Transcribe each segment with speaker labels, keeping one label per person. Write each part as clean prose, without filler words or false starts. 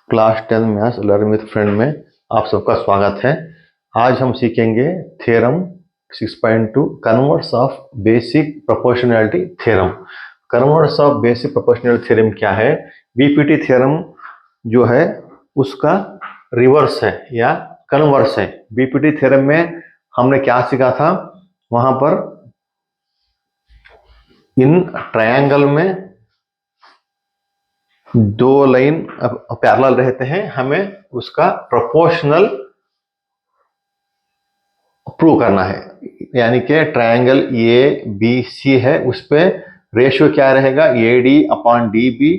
Speaker 1: Class 10 maths learn with friend में आप सबका स्वागत है। आज हम सीखेंगे theorem 6.2 converse of basic proportionality theorem. Converse of basic proportionality theorem क्या है? बीपीटी थ्योरम जो है उसका रिवर्स है या कन्वर्स है। बीपीटी थ्योरम में हमने क्या सीखा था? वहां पर इन ट्रायंगल में दो लाइन पैरेलल रहते हैं, हमें उसका प्रोपोर्शनल प्रूव करना है। यानी कि ट्रायंगल ए बी सी है, उस पे रेशियो क्या रहेगा? A D upon D B,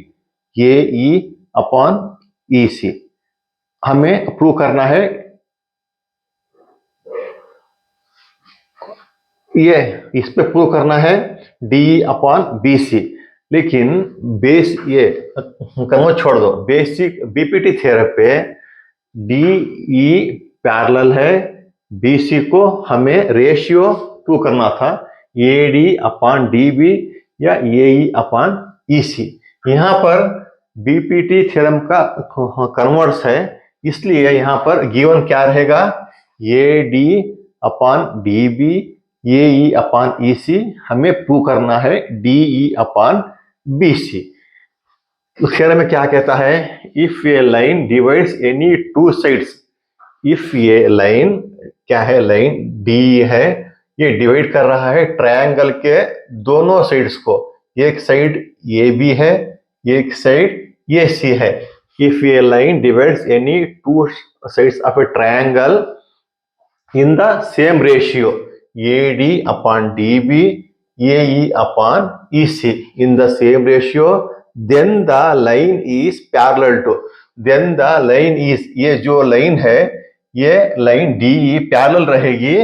Speaker 1: A E upon E C. हमें प्रूव करना है ये, इस पे प्रूव करना है डी अपॉन बी सी। लेकिन बेस ये कन्वर्ट छोड़ दो, बेसिक बीपीटी थ्योरम पे डी ई पैरेलल है बी सी को हमें रेशियो प्रूव करना था, A D upon D B या ए ई अपॉन ई सी। यहां पर बीपीटी थ्योरम का कन्वर्स है, इसलिए यहां पर गिवन क्या रहेगा? A D upon D B A E upon E C. हमें प्रूव करना है D E upon B C. तो थ्योरम में क्या कहता है? If a line divides any two sides, if ये लाइन क्या है? लाइन डी है, ये डिवाइड कर रहा है ट्रायंगल के दोनों साइड्स को। एक साइड ए बी है, एक साइड ए सी है। If a line divides any two sides of A triangle in the same ratio AD upon DB AE upon EC in the same ratio, then the line is parallel to, then the line is, ये जो line है ये line DE parallel रहेगी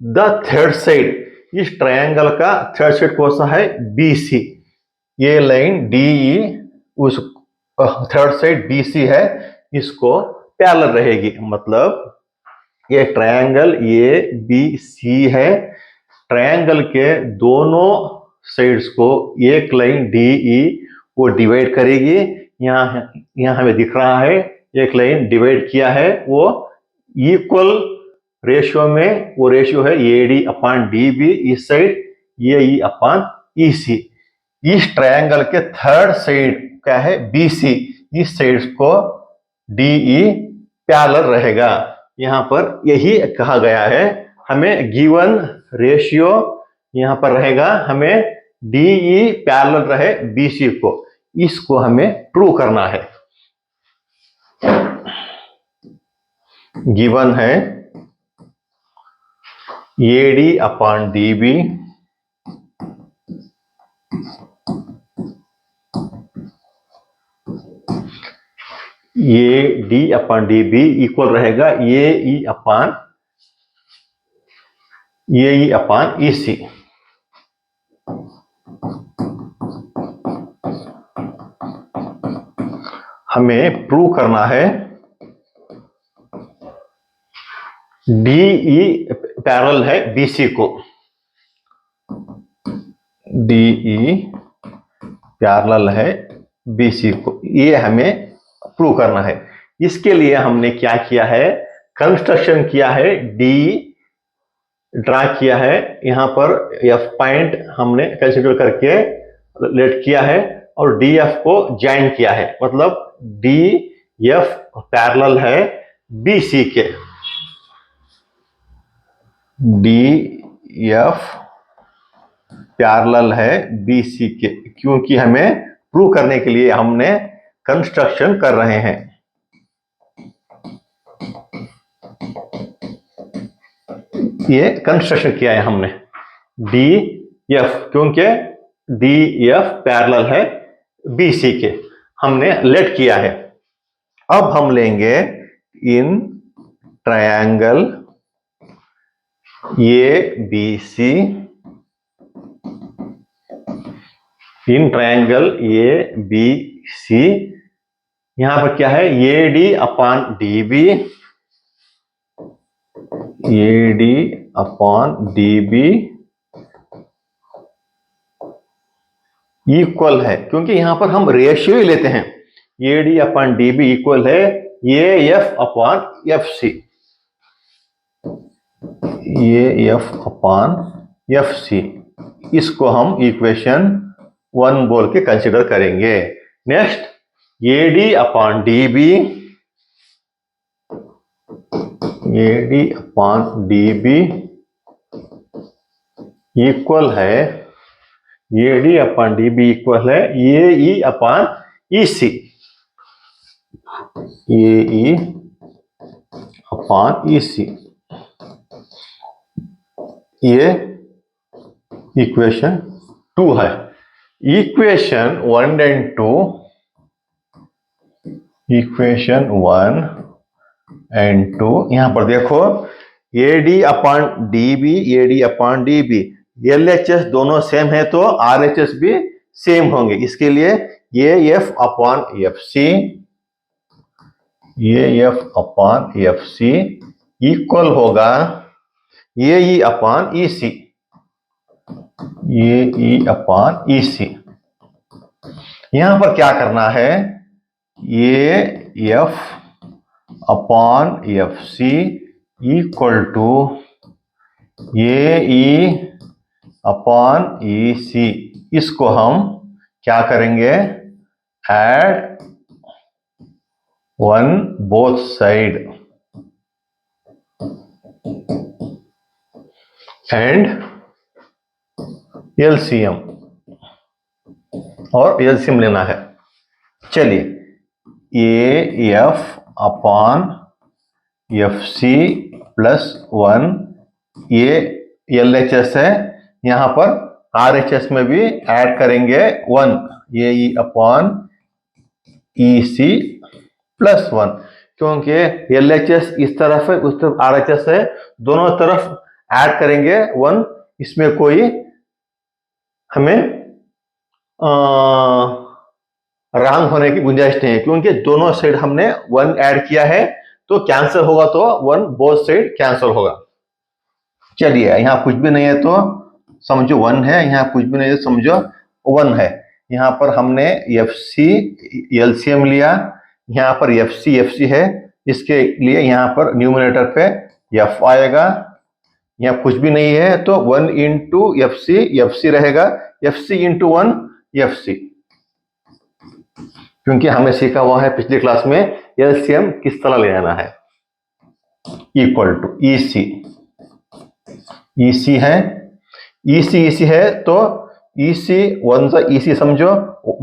Speaker 1: the third side, इस triangle का third side कौन सा है? BC। ये लाइन DE उस थर्ड साइड BC है, इसको पैरेलल रहेगी। मतलब ये ट्रायंगल ए बी सी है, ट्रायंगल के दोनों साइड्स को एक लाइन डी ई वो डिवाइड करेगी। यहाँ हमें दिख रहा है एक लाइन डिवाइड किया है, वो इक्वल रेशियो में, वो रेशियो है A D upon D B, इस side A E upon E C. इस ट्रायंगल के थर्ड साइड क्या है? B C. इस साइड को डी ई पैरेलल रहेगा। यहां पर यही कहा गया है, हमें गिवन रेशियो यहां पर रहेगा, हमें डीई पैरेलल रहे बीसी को, इसको हमें प्रूव करना है। गिवन है AD upon DB A D upon D B equal रहेगा A E upon E C. हमें प्रूव करना है डी ई पैरेलल है बी सी को, डी ई पैरेलल है बी सी को, ये हमें प्रूव करना है। इसके लिए हमने क्या किया है? कंस्ट्रक्शन किया है, डी ड्रा किया है, यहां पर एफ पॉइंट हमने कंसीडर करके लेट किया है और डी एफ को ज्वाइन किया है। मतलब डी एफ पैरेलल है बी सी के, डी एफ पैरेलल है बी सी के, क्योंकि हमें प्रूव करने के लिए हमने कंस्ट्रक्शन कर रहे हैं। ये कंस्ट्रक्शन किया है हमने डी एफ, क्योंकि डी एफ पैरेलल है बी सी के, हमने लेट किया है। अब हम लेंगे in triangle A B C, in triangle A B C, यहां पर क्या है? A D upon D B, A D upon D B equal है, क्योंकि यहां पर हम रेशियो ही लेते हैं, A D upon D B equal है A F upon F C, A F upon F C. इसको हम इक्वेशन 1 बोल के कंसिडर करेंगे। Next, A D upon D B, A D upon D B equal है, A D upon D B equal है A E upon E C, A E upon E C. ये equation 2 है। Equation 1 and 2, equation 1 and 2 यहां पर देखो, A D upon D B, A D upon D B, L H S दोनों same है तो R H S भी same होंगे। इसके लिए A F upon F C, A F upon F C equal होगा A E upon E C, A E upon E सी। यहां पर क्या करना है, A F upon F C equal to A E upon E C. इसको हम क्या करेंगे, add one both side and LCM, और एलसीएम लेना है। चलिए, A F upon F C plus 1, ये एल एच एस है, यहां पर आर एच एस में भी ऐड करेंगे 1, ए ई अपॉन ई सी प्लस 1, क्योंकि एल एच एस इस तरफ है, उस तरफ आर एच एस है, दोनों तरफ ऐड करेंगे 1। इसमें कोई हमें रॉन्ग होने की गुंजाइश नहीं है, क्योंकि दोनों साइड हमने 1 ऐड किया है, तो कैंसिल होगा तो 1 बोथ साइड कैंसिल होगा। चलिए, यहां कुछ भी नहीं है तो समझो 1 है, यहां कुछ भी नहीं है तो समझो 1 है। यहां पर हमने एफ सी एलसीएम लिया, यहां पर एफ सी है, इसके लिए यहां पर न्यूमरेटर पे एफ आएगा, यहां कुछ भी नहीं है तो 1 इंटू एफ सी रहेगा, F C into 1 F C, क्योंकि हमें सीखा हुआ है पिछली क्लास में एलसीएम किस तरह ले आना है। Equal to E C, E C है, ई सी है तो ई सी 1 सा ई सी समझो,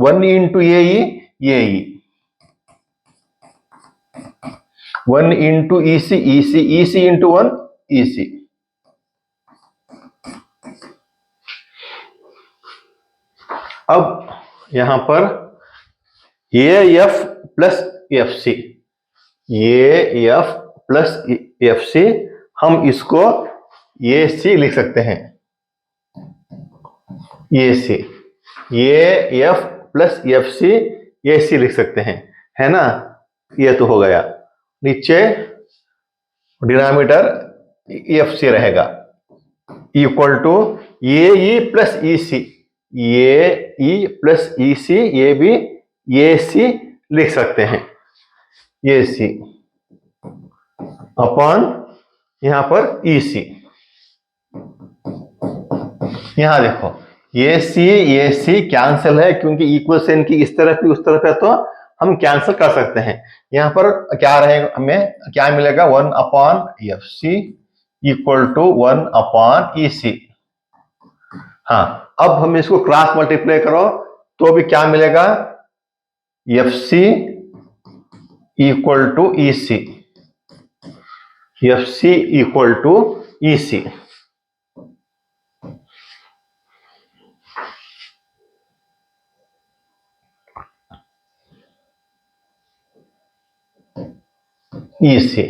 Speaker 1: 1 into A E, 1 into E C into 1 E C. अब यहां पर A F plus F C, A F plus F C, हम इसको ए सी लिख सकते हैं, A C, A F plus F C, A C लिख सकते हैं, है ना। ये तो हो गया, नीचे डिनोमिनेटर एफ सी रहेगा, equal to A E plus E C, A E plus E C, ये भी ए सी लिख सकते हैं, ए सी अपॉन यहां पर ई सी। यहां देखो, ए सी कैंसिल है, क्योंकि इक्वल साइन की इस तरफ भी उस तरफ है तो हम कैंसिल कर सकते हैं। यहां पर क्या रहेगा, हमें क्या मिलेगा, 1 upon F C equal to 1 upon E C. हाँ, अब हम इसको क्रॉस मल्टीप्लाई करो तो भी क्या मिलेगा, F C equal to E C, F C equal to E C. E C,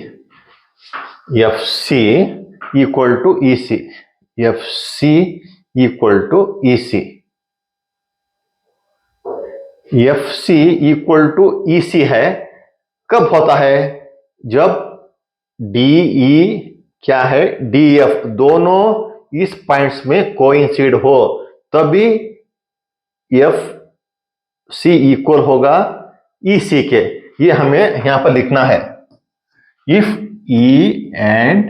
Speaker 1: F C equal to E C, F C equal to E C, F C equal to E C है कब होता है, जब DE क्या है, DF दोनों इस points में कोइंसाइड हो, तभी एफ सी इक्वल होगा ई सी के, ये हमें यहां पर लिखना है। If E and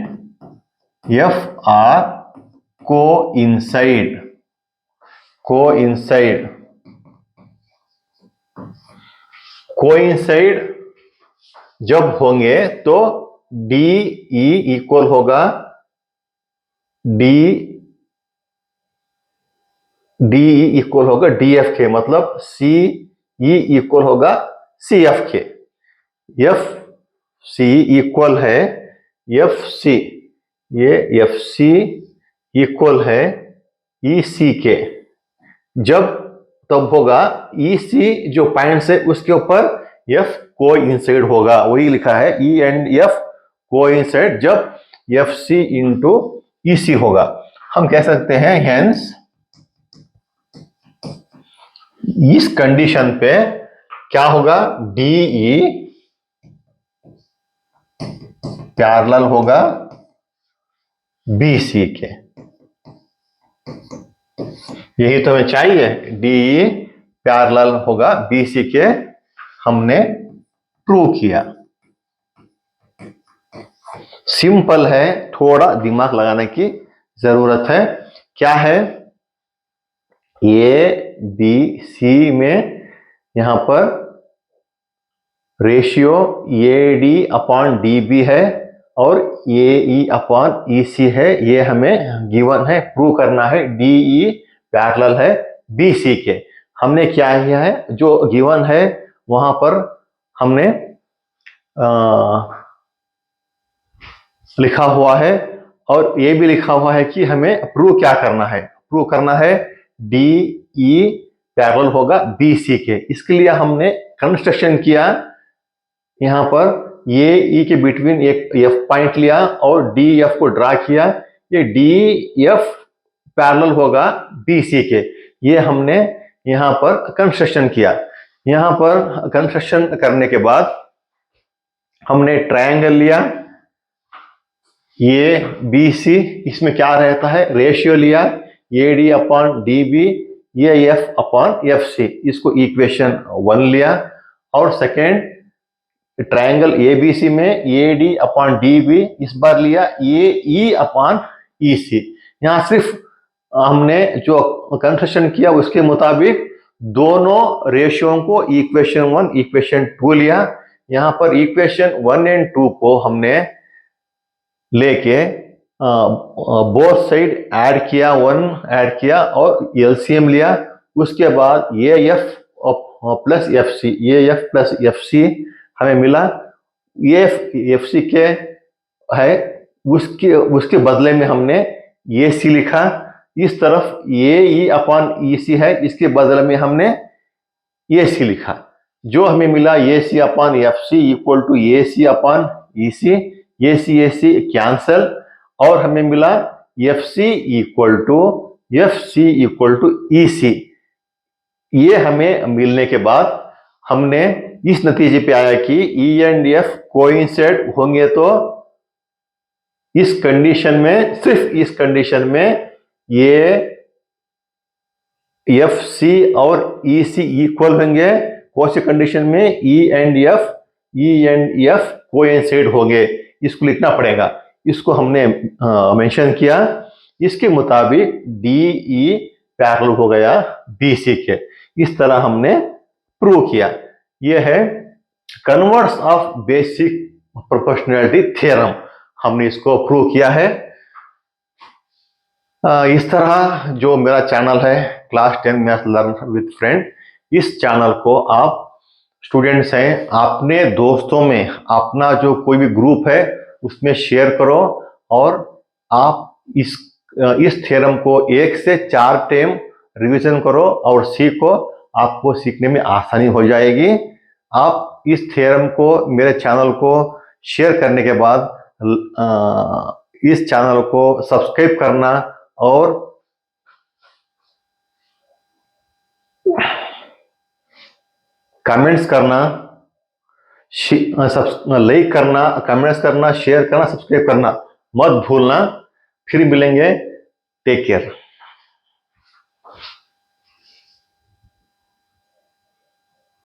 Speaker 1: F R coincide जब होंगे तो डी ई इक्वल होगा डी एफ के, मतलब सी ई इक्वल होगा सी एफ के। एफ सी इक्वल है एफ सी, ये एफ सी इक्वल है ई सी के। जब तब होगा ई सी जो पॉइंट्स है उसके ऊपर एफ कोइंसाइड होगा, वही लिखा है ई एंड एफ कोइंसाइड जब एफ सी इंटू ई सी होगा। हम कह सकते हैं हेंस इस कंडीशन पे क्या होगा, डीई पैरेलल होगा बीसी के। यही तो हमें चाहिए, डीई पैरेलल होगा बीसी के, हमने प्रूव किया। सिंपल है, थोड़ा दिमाग लगाने की जरूरत है। क्या है, ए बी सी में यहां पर ratio A D upon D B है और ए ई अपॉन ई सी है, ये हमें गिवन है, प्रूव करना है डी ई पैरेलल है बी सी के। हमने क्या किया है, जो गिवन है वहां पर हमने लिखा हुआ है और ये भी लिखा हुआ है कि हमें प्रूव क्या करना है। प्रूव करना है डी ई पैरेलल होगा बी सी के। इसके लिए हमने कंस्ट्रक्शन किया, यहां पर ये ई के बिटवीन एक एफ पॉइंट लिया और डी एफ को ड्रा किया। ये डी एफ पैरेलल होगा बी सी के, ये हमने यहां पर कंस्ट्रक्शन किया। यहां पर कंस्ट्रक्शन करने के बाद हमने ट्रायंगल लिया, ये बी सी, इसमें क्या रहता है, रेशियो लिया A D upon D B, ये एफ अपॉन एफ सी, इसको इक्वेशन 1 लिया। और second triangle A B C में A D upon D B इस बार लिया ए ई अपॉन ई सी। यहां सिर्फ हमने जो कंस्ट्रक्शन किया उसके मुताबिक दोनों रेशियो को इक्वेशन 1 इक्वेशन 2 लिया। यहां पर इक्वेशन 1 एंड 2 को हमने लेके बोथ साइड ऐड किया, 1 ऐड किया और एलसीएम लिया। उसके बाद ये एफ प्लस एफ सी, ये एफ प्लस एफ सी हमें मिला। ये एफ सी के है, उसके बदले में हमने ये सी लिखा। इस तरफ ये ई अपॉन ई सी है, इसके बदले में हमने ये सी लिखा। जो हमें मिला ये C upon F C equal to ये सी अपॉन ई सी, ये सी कैंसल और हमें मिला F C equal to E C. ये हमें मिलने के बाद हमने इस नतीजे पे आया कि ई एंड एफ कोइंसाइड होंगे तो इस कंडीशन में, सिर्फ इस कंडीशन में ये एफ सी और ई सी इक्वल होंगे। कौन सी कंडीशन में, ई एंड एफ कोइंसाइड होंगे, इसको लिखना पड़ेगा। इसको हमने मेंशन किया। इसके मुताबिक डी ई पैरेलल हो गया बी सी के। इस तरह हमने प्रूव किया। यह है converse of basic proportionality theorem, हमने इसको प्रूव किया है। इस तरह जो मेरा चैनल है class 10 math learn with friend, इस चैनल को आप स्टूडेंट्स हैं, अपने दोस्तों में, अपना जो कोई भी ग्रुप है उसमें शेयर करो और आप इस थ्योरम को 1 से 4 टाइम रिवीजन करो और सीखो। आपको सीखने में आसानी हो जाएगी। आप इस थ्योरम को, मेरे चैनल को शेयर करने के बाद इस चैनल को सब्सक्राइब करना और कमेंट्स करना, लाइक करना, कमेंट्स करना, शेयर करना, सब्सक्राइब करना मत भूलना। फिर मिलेंगे, टेक केयर।